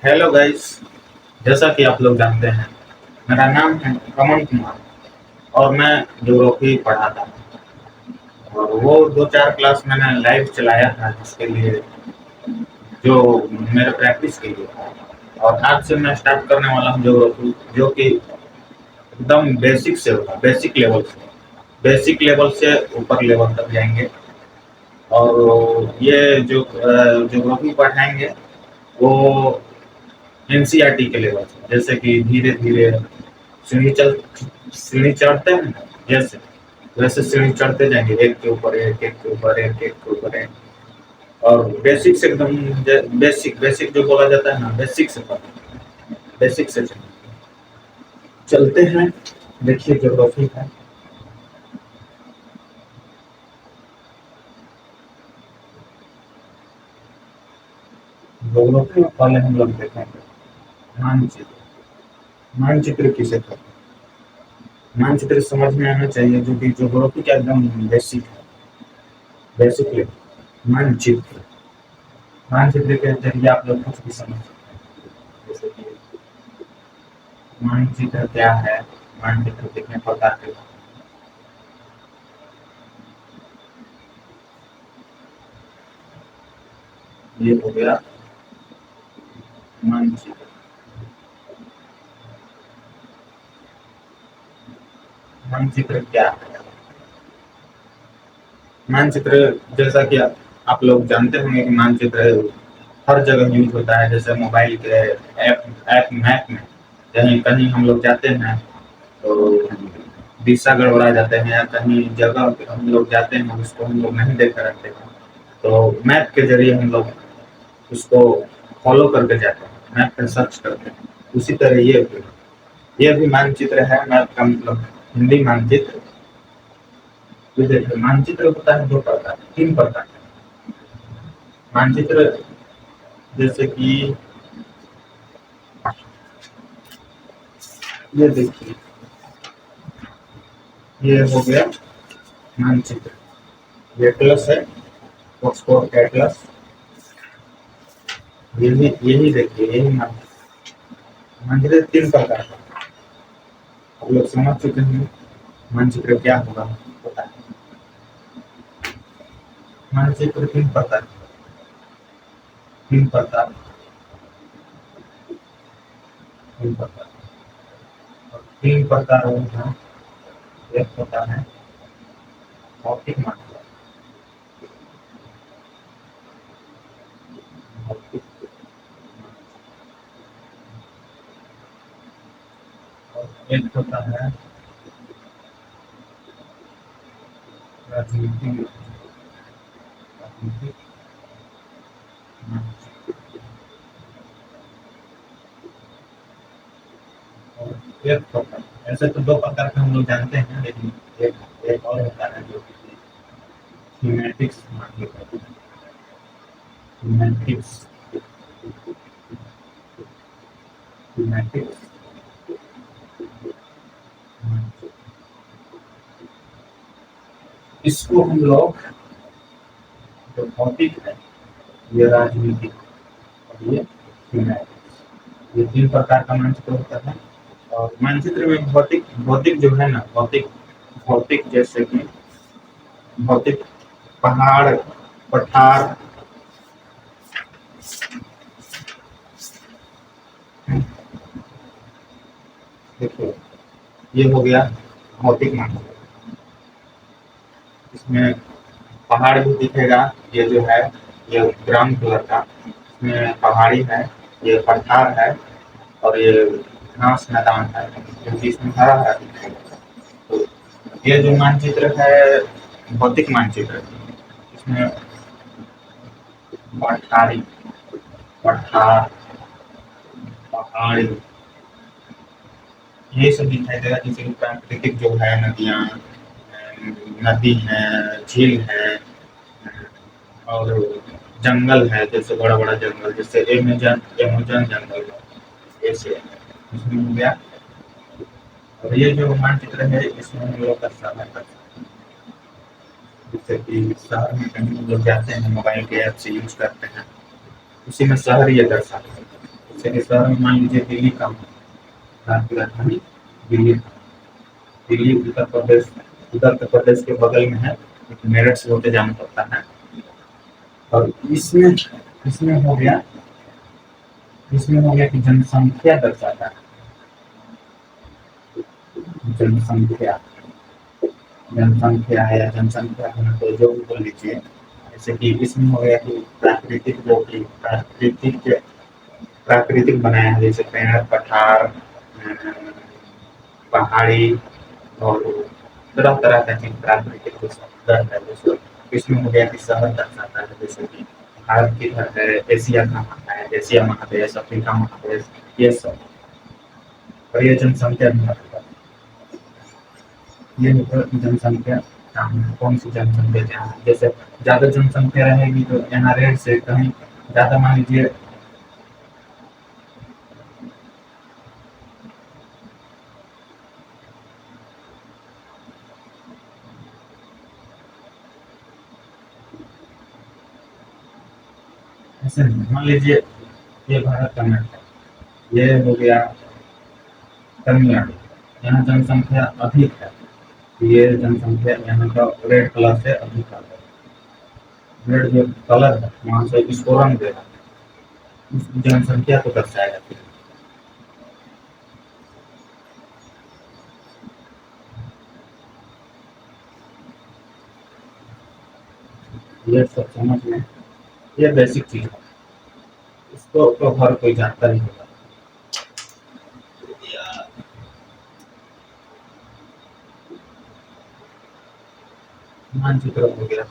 Hello guys. जैसा कि आप लोग जानते हैं, मेरा नाम है अमन कुमार और मैं ज्योग्राफी पढ़ाता हूँ। और वो 2-4 क्लास मैंने लाइव चलाया था, जिसके लिए जो मेरे प्रैक्टिस के लिए था। और आज से मैं स्टार्ट करने वाला हूँ ज्योग्राफी, जो कि एकदम बेसिक से होगा, बेसिक लेवल से ऊपर लेवल तक जाएंगे। और ये जो ज्योग्राफी पढ़ाएंगे वो एनसीईआरटी के लेवल से, जैसे कि धीरे धीरे सीढ़ी चल सीढ़ी चढ़ते हैं ना, जैसे वैसे सीढ़ी चढ़ते जाएंगे, एक के ऊपर एक, एक के ऊपर एक, एक के ऊपर एक। और बेसिक से एकदम बेसिक बेसिक जो बोला जाता है ना, बेसिक से चलते हैं। देखिए ज्योग्राफी है, ज्योग्राफी में पहले हम लोग देखेंगे मानचित्र। मानचित्र किसे कहते हैं? मानचित्र समझ में आना चाहिए, जो कि ज्योग्राफी का एकदम बेसिक है, बेसिक लेवल। मानचित्र, मानचित्र के जरिए आप लोग कुछ भी समझ सकते हैं। जैसे कि मानचित्र क्या है, मानचित्र कितने प्रकार के होते हैं। ये हो गया मानचित्र। मानचित्र क्या है? मानचित्र, जैसा कि आप लोग जानते होंगे कि मानचित्र हर जगह यूज होता है। जैसे मोबाइल के ऐप ऐप मैप में कहीं कहीं हम लोग जाते हैं तो दिशा गड़बड़ा जाते हैं, या कहीं जगह पे हम लोग जाते हैं उसको हम लोग नहीं देख रहते हैं, तो मैप के जरिए हम लोग उसको फॉलो करके जाते हैं, मैप पे सर्च करते हैं। उसी तरह ये भी मानचित्र है। मैप का मतलब हिंदी मानचित्र। तो देखिए मानचित्र होता है 2 प्रकार, 3 प्रकार का मानचित्र। जैसे कि ये देखिए, ये हो गया मानचित्र। ये एटलस है, ऑक्सफोर्ड एटलस। यही देखिए, यही मानचित्र। मानचित्र 3 प्रकार का, आप लोग समझ चुके हैं मानचित्र क्या होगा, पता है। मानचित्र 3 प्रकार, 3 प्रकार, 3 प्रकार। और 3 प्रकार वो है, एक होता है भौतिक मानचित्र। भौतिक और एक होता है राजनीतिक राजनीतिक मानचित्र। और एक प्रकार, ऐसे तो 2 प्रकार के हम लोग जानते हैं, लेकिन एक एक और होता है जो कि थीमेटिक्स मानचित्र। थीमेटिक्स थीमेटिक्स मानचित्र। इसको हम लोग, जो भौतिक है, ये राजनीतिक, और ये थीमेटिक्स, ये 3 प्रकार का मानचित्र होता है। और मानचित्र में भौतिक भौतिक जो है ना, भौतिक भौतिक जैसे कि भौतिक पहाड़, पठार, देखो ये हो गया भौतिक मानचित्र। इसमें पहाड़ भी दिखेगा, ये जो है ये ब्राउन कलर का, इसमें पहाड़ी है, ये पठार है, और ये घास मैदान है, क्योंकि इसमें हरा है। तो ये जो मानचित्र है भौतिक मानचित्र, इसमें पठारी, पठार, पहाड़ी, ये सब दिखाई देगा। जैसे कि प्राकृतिक जो है नदियाँ, नदी है, झील है, और जंगल है, जैसे बड़ा बड़ा जंगल, जैसे एमेजन एमेजन जंगल है, ऐसे इसमें हो गया। और ये जो मानचित्र है इसमें हम लोग का समय कर सकते हैं। जैसे कि शहर में कहीं हम लोग जाते हैं, मोबाइल के ऐप से यूज करते हैं, उसी में शहर ये दर्शाते हैं। जैसे कि शहर में मान लीजिए दिल्ली का भारत की राजधानी दिल्ली। दिल्ली उत्तर प्रदेश के बगल में है, मेरठ से होते जाना पड़ता है। और इसमें हो गया कि जनसंख्या दर्शाता है। जनसंख्या जनसंख्या है या जनसंख्या घनत्व जो भी बोल लीजिए। जैसे कि इसमें हो गया कि प्राकृतिक बनाया है, जैसे पेड़ पठार, पहाड़ी और तरह तरह का चीज प्राकृतिक जो सुंदर है। जैसे इसमें हो गया कि शहर दर्शाता है, जैसे कि भारत की धर है, एशिया का है, एशिया महादेश, अफ्रीका महादेश, ये सब। और ये जनसंख्या भी है। ये जनसंख्या कौन सी जनसंख्या जहाँ जैसे ज्यादा जनसंख्या रहेगी तो यहाँ रेट से कहीं ज्यादा मान लीजिए। ऐसे नहीं, मान लीजिए ये भारत का मैप है, ये हो गया तमिलनाडु, यहाँ जनसंख्या अधिक है। ये जनसंख्या यहाँ का रेड कलर से अधिक आता है। रेड जो कलर है वहाँ से इसको रंग दे रहा है, इस जनसंख्या को दर्शाया जाता है। ये सब समझ में, ये बेसिक चीज है, इसको तो हर कोई जानता ही होगा। मानचित्र हो गया,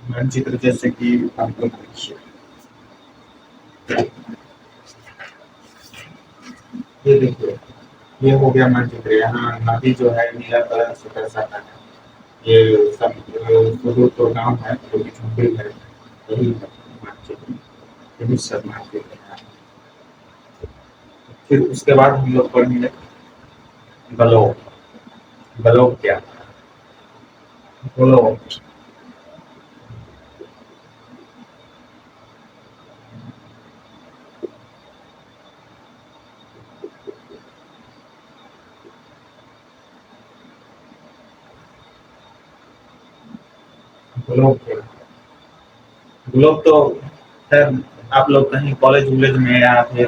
मानचित्र जैसे कि आप लोग देखिए, ये देखिए, ये हो गया मानचित्र। यहाँ नदी जो है नीला कलर से दर्शाता है। ये सब सुदूर तो गाँव है, जो कि झोपड़ी है, यही है मानचित्र, यही सब मानचित्र है। फिर उसके बाद हम लोग पढ़ेंगे ग्लोब। ग्लोब क्या है? ग्लोब ग्लोब क्या है? ग्लोब तो खैर आप लोग कहीं कॉलेज वॉलेज में या फिर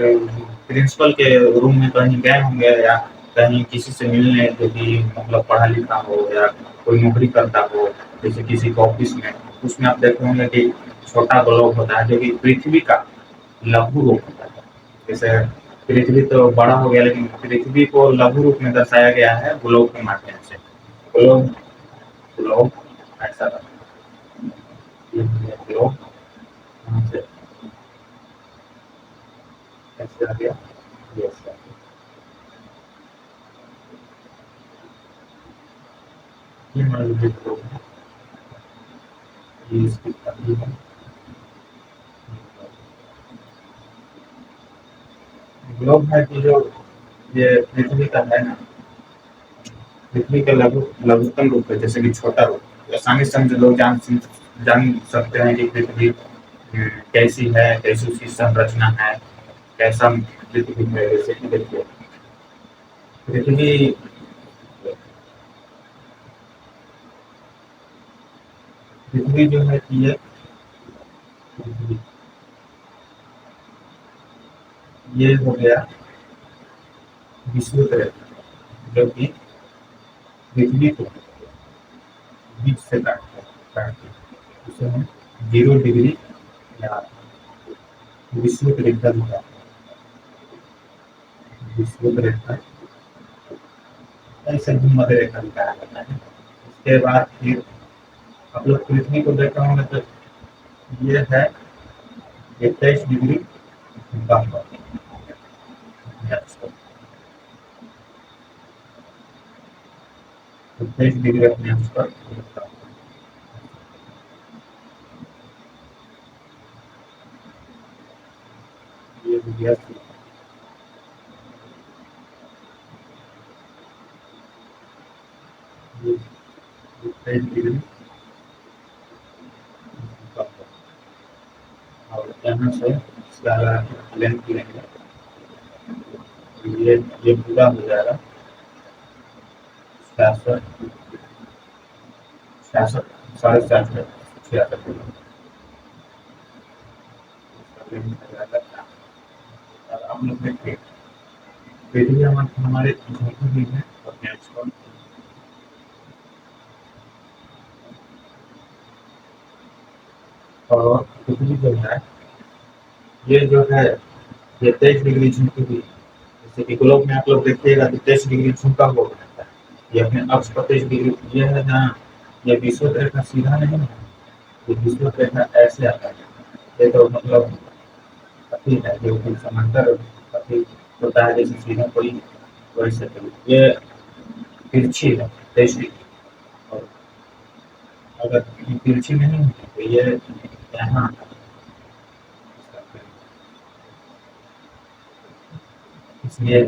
प्रिंसिपल के रूम में कहीं गए होंगे, या कहीं किसी से मिलने जो कि मतलब पढ़ा लिखा हो या कोई नौकरी करता हो, जैसे किसी के ऑफिस में, उसमें आप देखे होंगे कि छोटा ग्लोब होता है जो कि पृथ्वी का लघु रूप होता है। जैसे पृथ्वी तो बड़ा हो गया, लेकिन पृथ्वी को लघु रूप में दर्शाया गया है ग्लोब के माध्यम से। ग्लोब ग्लोब ऐसा ग्लोब यहाँ से ऐसे आ गया, ये ऐसे आ गया। ये मान लीजिए ग्लोब है, ये इसकी पतली है। ग्लोब है कि जो ये पृथ्वी का है ना, पृथ्वी का लघुत्तम रूप है, जैसे कि छोटा रूप। आसानी से हम लोग जान सकते हैं कि पृथ्वी कैसी है, कैसी उसकी संरचना है, कैसा पृथ्वी है। जैसे कि देखिए पृथ्वी पृथ्वी जो है कि ये हो गया विषुवत रेखा, जो कि पृथ्वी को बीच से काटते हैं। उसे हम 0 डिग्री या विषुवत रेखा दिखाते हैं। विषुवत रेखा ऐसे भूमध्य रेखा दिखाया जाता है। उसके बाद फिर आप लोग पृथ्वी को देखा होंगे तो ये है 21 डिग्री बराबर, 21 डिग्री अपने अक्ष पर होता है। ये हो गया, ये 21 डिग्री बराबर। यहाँ से इसका लेंथ लेंगे, ये पूरा हो जाएगा 66 66 66.5 66 और आप लोग देखिए पृथ्वी हमारे झोंके भी है और नेचुरल और पृथ्वी जो है ये जो है ये 23 डिग्री झुकी हुई है। जैसे कि ग्लोब में आप लोग देखिएगा तो 23 डिग्री झुका हुआ रहता है। ये अपने अक्ष पर 23 डिग्री ये है जहाँ ये विषुवत रेखा सीधा नहीं है, ये विषुवत रेखा ऐसे आता है। ये तो मतलब अति है जो कि समांतर अति होता है, जैसे सीधा कोई वैसे ये तिरछी है 23 डिग्री। और अगर ये तिरछी नहीं है तो ये यहाँ इसलिए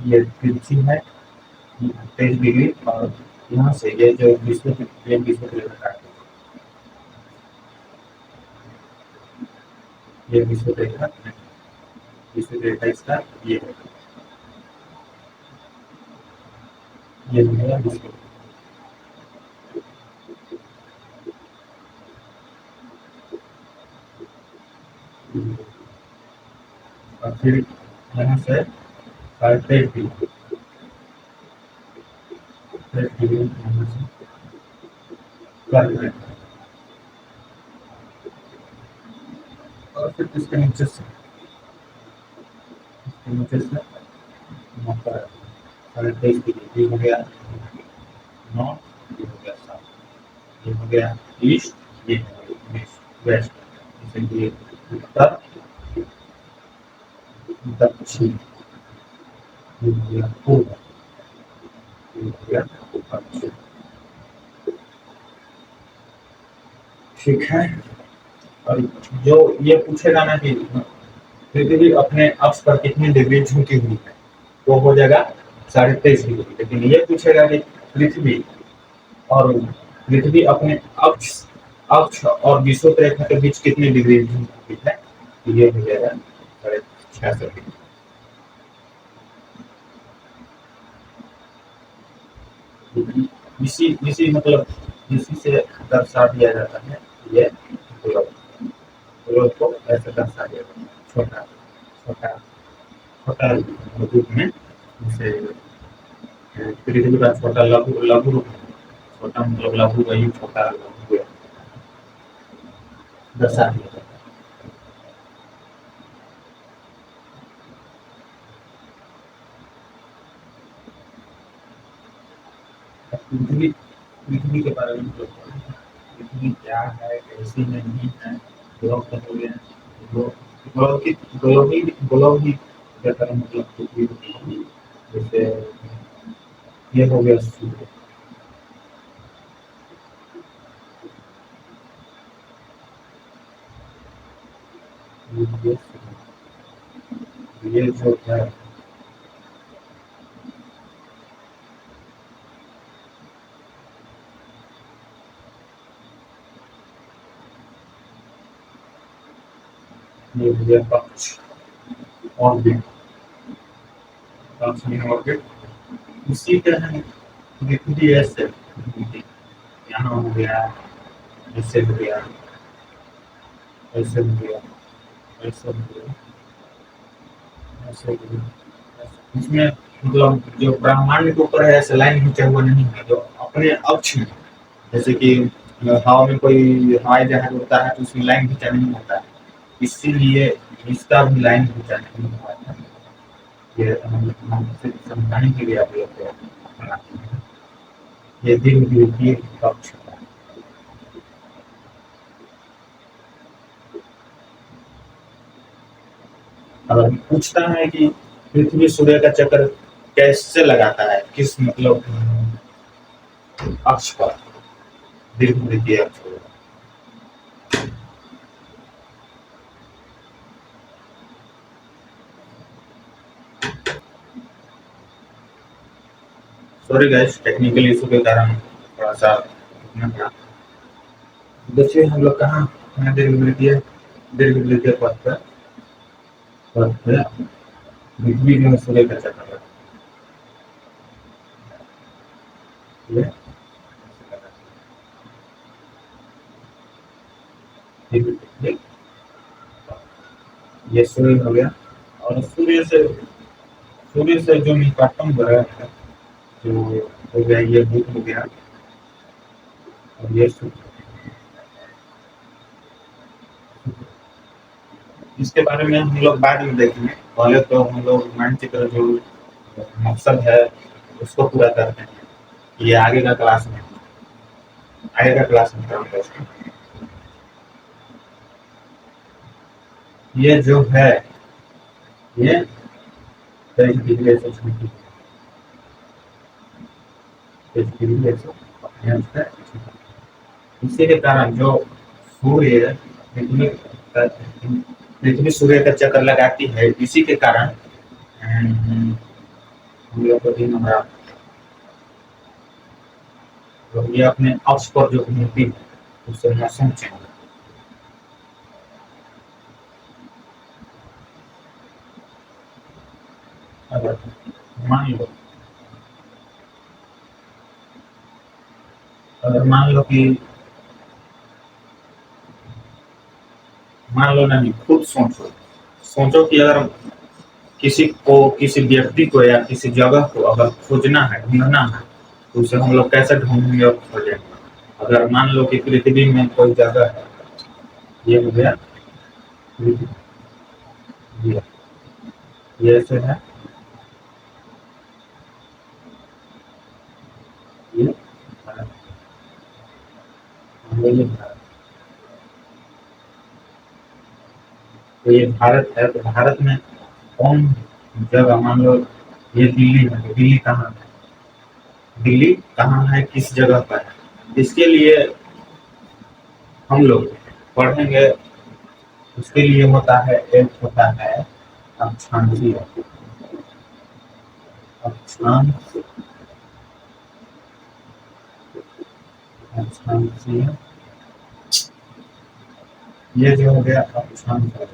ये तिरछी है 23 डिग्री और यहाँ से ये जो विश्व रेखा काट ये विश्व रेखा इसका ये है, ये हो गया विश्व। और फिर यहाँ से 23 डिग्री यहाँ से कर रहे हैं और फिर इसके नीचे से यहाँ पर 23 डिग्री हो गया नॉर्थ, ये हो गया साउथ, ये हो गया ईस्ट, ये हो गया वेस्ट, जैसे कि उत्तर दक्षिण, ये हो गया पूर्व, ये हो गया पश्चिम। ठीक है। और जो ये पूछेगा ना कि पृथ्वी अपने अक्ष पर कितनी डिग्री झुकी हुई है, वो हो जाएगा 23.5 डिग्री। लेकिन ये पूछेगा कि पृथ्वी अपने अक्ष और विषुवत रेखा के बीच कितनी डिग्री झुकी है, तो ये हो जाएगा 66 डिग्री। इसी मतलब इसी से दर्शा दिया जाता है। ये ग्लोब को ऐसे दर्शा दिया जाता है, छोटा छोटा छोटा रूप में, जैसे पृथ्वी का छोटा लघु लघु रूप, छोटा मतलब लघु वही छोटा लघु दर्शा दिया जाता है। पृथ्वी के बारे में पृथ्वी क्या है, कैसी नहीं है, ग्लोब का हो गया, ग्लोब ही कहता मतलब पृथ्वी, जैसे ये हो गया सूर्य, ये जो है ये हो गया पक्ष ऑर्बिट, ऑर्बिट इसी तरह पृथ्वी ऐसे यहाँ हो गया, ऐसे हो गया, ऐसे हो गया, ऐसे हो गया, ऐसे हो गया। इसमें मतलब जो ब्रह्मांड के ऊपर है ऐसे लाइन खींचा हुआ नहीं है, जो अपने अक्ष में, जैसे कि हवा में कोई हवाई जहाज होता है तो उसमें लाइन खींचा नहीं होता है, इसीलिए इसका भी लाइन खींचा नहीं हुआ है। ये समझाने के लिए आप लोग को बनाते हैं। ये दिन द्वितीय पक्ष है। अगर पूछता है कि पृथ्वी सूर्य का चक्कर कैसे लगाता है, किस मतलब अक्ष पर, दीर्घ द्वितीय अक्ष पर, सॉरी गाइस टेक्निकल इशू के कारण थोड़ा सा देखिए हम लोग कहाँ दीर्घ द्वितीय दीर्घवृत्त के पथ पे पृथ्वी जो है सूर्य का चक्कर लगाती है। ठीक, ये सूर्य हो गया। और सूर्य से जो निकटतम ग्रह है, जो हो गया ये बुध हो गया, और ये इसके बारे में हम लोग बाद में देखेंगे। पहले तो हम लोग मानचित्र जो मकसद है उसको पूरा करते हैं। ये आगे का क्लास में करेंगे इसको। ये जो है ये 23 डिग्री 106 डिग्री 105 इसी के कारण जो सूर्य पृथ्वी पृथ्वी सूर्य का चक्कर लगाती है, इसी के कारण हम लोग को दिन और रात, तो ये अपने अक्ष पर जो घूमती है उससे मौसम चेंज। अगर मान लो अगर मान लो नहीं, खुद सोचो कि अगर किसी व्यक्ति को या किसी जगह को अगर खोजना है, ढूंढना है, तो उसे हम लोग कैसे ढूंढेंगे और खोजेंगे। अगर मान लो कि पृथ्वी में कोई जगह है, ये हो गया पृथ्वी, ये ऐसे है, ये भारत, ये भारत, तो ये भारत है। तो भारत में कौन जगह, मान लो ये दिल्ली है, तो दिल्ली कहाँ है, दिल्ली कहाँ है, किस जगह पर है, इसके लिए हम लोग पढ़ेंगे। उसके लिए एक होता है अक्षांशीय, अक्षांश अक्षांशीय, ये जो हो गया अक्षांश हो गया,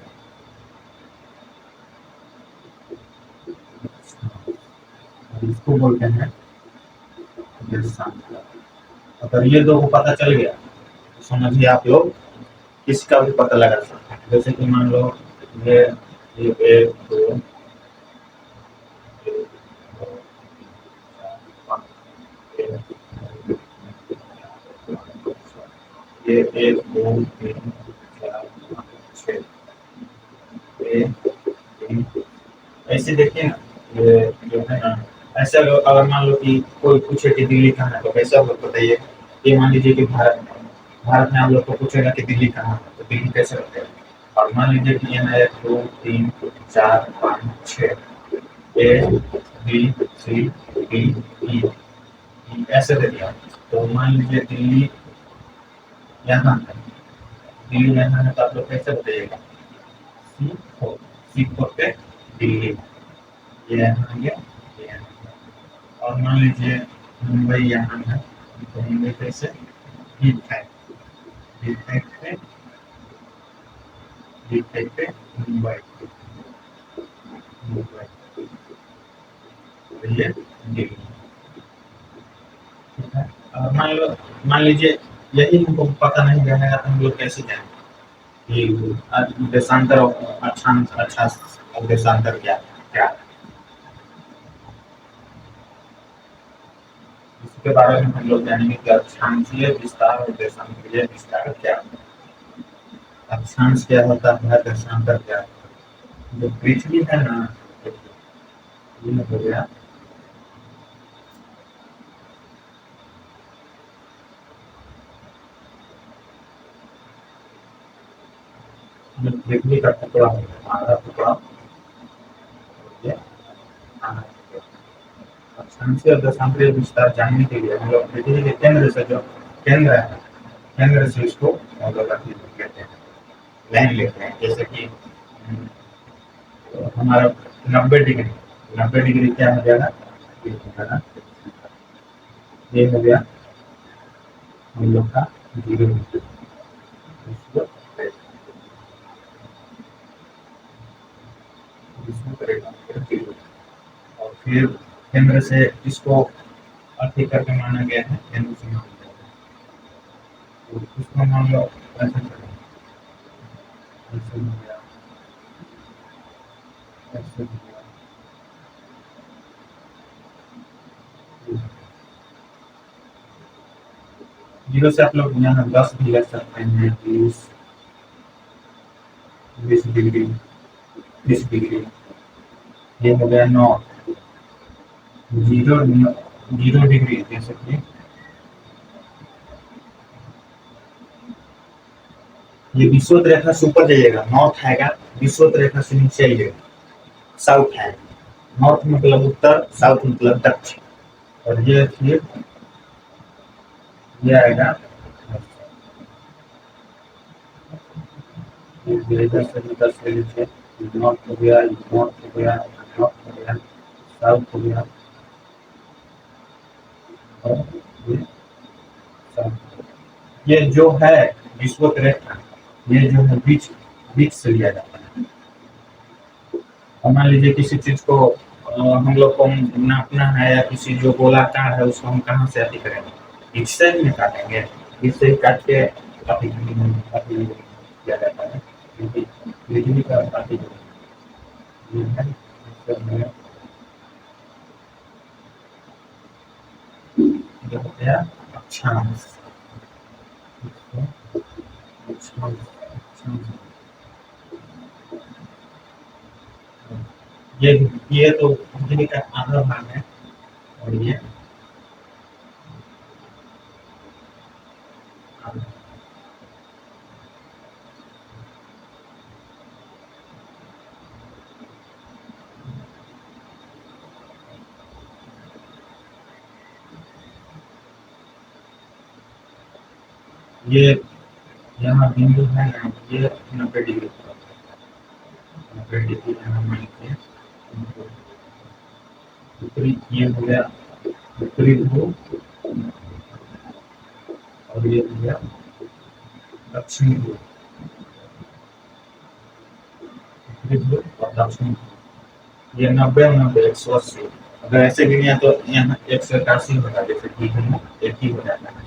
इसको बोलते हैं निर्देशांक। अगर ये दो को पता चल गया तो समझिए आप लोग किसी का भी पता लगा सकते हैं। जैसे कि मान लो ये एक दो, ये एक दो तीन चार पाँच छः, ऐसे देखिए ना, ये जो है ना, ऐसा अगर मान लो कि कोई पूछे कि दिल्ली कहाँ है, तो कैसा होगा बताइए। ये मान लीजिए कि भारत में आप लोग को पूछेगा कि दिल्ली कहाँ है, तो दिल्ली कैसे बताएगा। और मान लीजिए कि यहाँ 1 2 3 4 5 6 A B C D E, ऐसे दे दिया। तो मान लीजिए दिल्ली यहाँ है, दिल्ली यहाँ है, तो आप लोग कैसे बताइएगा, सी4 पे दिल्ली, ये यहाँ आ गया, ये यहाँ। और मान लीजिए मुंबई यहाँ है, तो मुंबई कैसे, डी5 पे मुंबई, तो ये दिल्ली, ठीक है। और मान लीजिए यही हमको पता नहीं रहेगा तो हम लोग कैसे जाएंगे कि देशांतर और अच्छा देशांतर क्या क्या है? इसके बारे में हम लोग जानेंगे कि अक्षांशीय विस्तार और देशांतरीय विस्तार क्या है। अक्षांश क्या होता है, देशांतर क्या है। जो पृथ्वी है ना, ये हो गया जो पृथ्वी का टुकड़ा हो गया, आधा टुकड़ा, ये आधा टुकड़ा। अक्षांशीय और देशांतरीय विस्तार जानने के लिए हम लोग पृथ्वी के केंद्र से जो केंद्र है, केंद्र से इसको हम लोग लेते हैं, लाइन लेते हैं। जैसे कि हमारा 90 डिग्री, 90 डिग्री क्या हो जाएगा, ये हो जाएगा, ये हो गया हम लोग का 0 डिग्री। फिर केंद्र से इसको अति करके माना गया है, केंद्र से माना गया है। तो इसको मान लो ऐसे चलेगा, ऐसे हो गया, ऐसे हो गया। 0 से आप लोग यहाँ 10 भी ले सकते हैं, 20 डिग्री, 30 डिग्री। ये हो गया नॉर्थ, 0 डिग्री, जैसे कि ये विषुवत रेखा से ऊपर जाइएगा, नॉर्थ आएगा, विषुवत रेखा से नीचे आइएगा, साउथ है। नॉर्थ मतलब उत्तर, साउथ मतलब दक्षिण। और ये फिर ये आएगा, ये इधर से उधर से नीचे, नॉर्थ हो गया, नॉर्थ हो गया, नॉर्थ हो गया, साउथ हो गया, और ये साउथ। ये जो है विषुवत रेखा, ये जो है बीच बीच से लिया जाता है। और मान लीजिए किसी चीज को हम लोग को नापना है, या किसी जो गोलाकार है उसको हम कहाँ से अति करेंगे, इससे ही काटेंगे, इससे ही काट के अति किया जाता है, क्योंकि बिजली का अति ये है, इससे हमें ये हो गया अक्षांश, अक्षांश, अक्षांश। ये तो बिजली का आधा भाग है, और ये आधा। ये यहाँ बिंदु है ना, ये 90 डिग्री, 90 डिग्री यहाँ मान लीजिए, उत्तरी ये हो गया उत्तरी ध्रुव, और ये हो गया दक्षिणी ध्रुव, उत्तरी ध्रुव और दक्षिणी ध्रुव। ये 90 और 90, 180। अगर ऐसे गिनिया तो यहाँ 181 होगा, जैसे कि हम एक ही हो जाता है,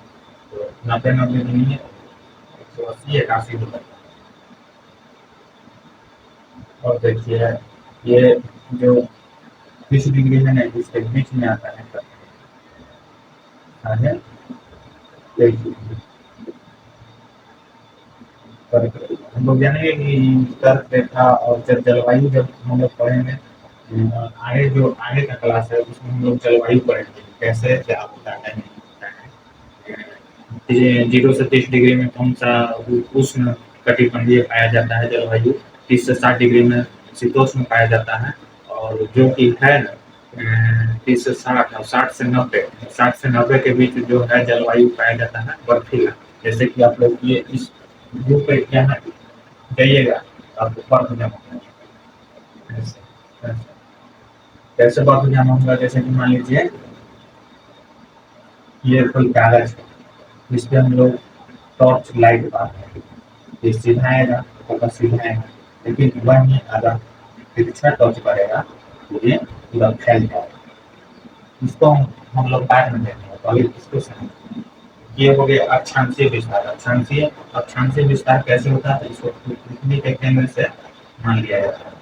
तो 90 90 गिनिए, 180 81 होगा। और देखिए ये जो 30 डिग्री है ना, इसके बीच में आता है, है 23 डिग्री। हम लोग जानेंगे कि कर्क रेखा और जब जलवायु, जब हम लोग पढ़ेंगे आगे, जो आगे का क्लास है उसमें हम लोग जलवायु पढ़ेंगे, कैसे क्या होता है, नहीं होता है। 0 से 30 डिग्री में कौन सा उष्ण कटिबंधीय पाया जाता है जलवायु, 30 से 60 डिग्री में शीतोष्ण पाया जाता है, और जो कि है ना 30 से 60 और 60 से 90, 60 से 90 के बीच जो है जलवायु पाया जाता है बर्फीला। जैसे कि आप लोग ये इस व्यू पे यहाँ जाइएगा, आपको बर्फ जमा होगा, कैसे बर्फ जमा होगा, जैसे कि मान लीजिए ये कोई कागज है, इस पे हम लोग टॉर्च लाइट पाते हैं, ये सीधा आएगा, फोकस सीधा आएगा, लेकिन वही अगर तिरछा टॉर्च करेगा तो ये पूरा फैल जाएगा। इसको हम लोग बाद में देखेंगे, पहले इसको समझें। ये हो गया अक्षांशीय विस्तार। अक्षांशीय विस्तार कैसे होता है, इसको पृथ्वी के केंद्र से मान लिया जाता है।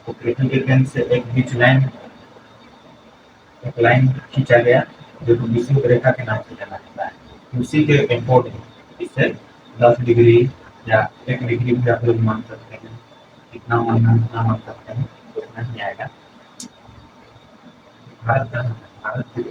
तो पृथ्वी के केंद्र से एक लाइन खींचा गया, जो कि विषुवत रेखा के नाम से जाना जाता है। उसी के अकॉर्डिंग इससे 10 डिग्री या 1 डिग्री भी आप लोग मान सकते हैं, कितना मानना उतना मान सकते हैं, तो इतना ही आएगा। भारत का भारत की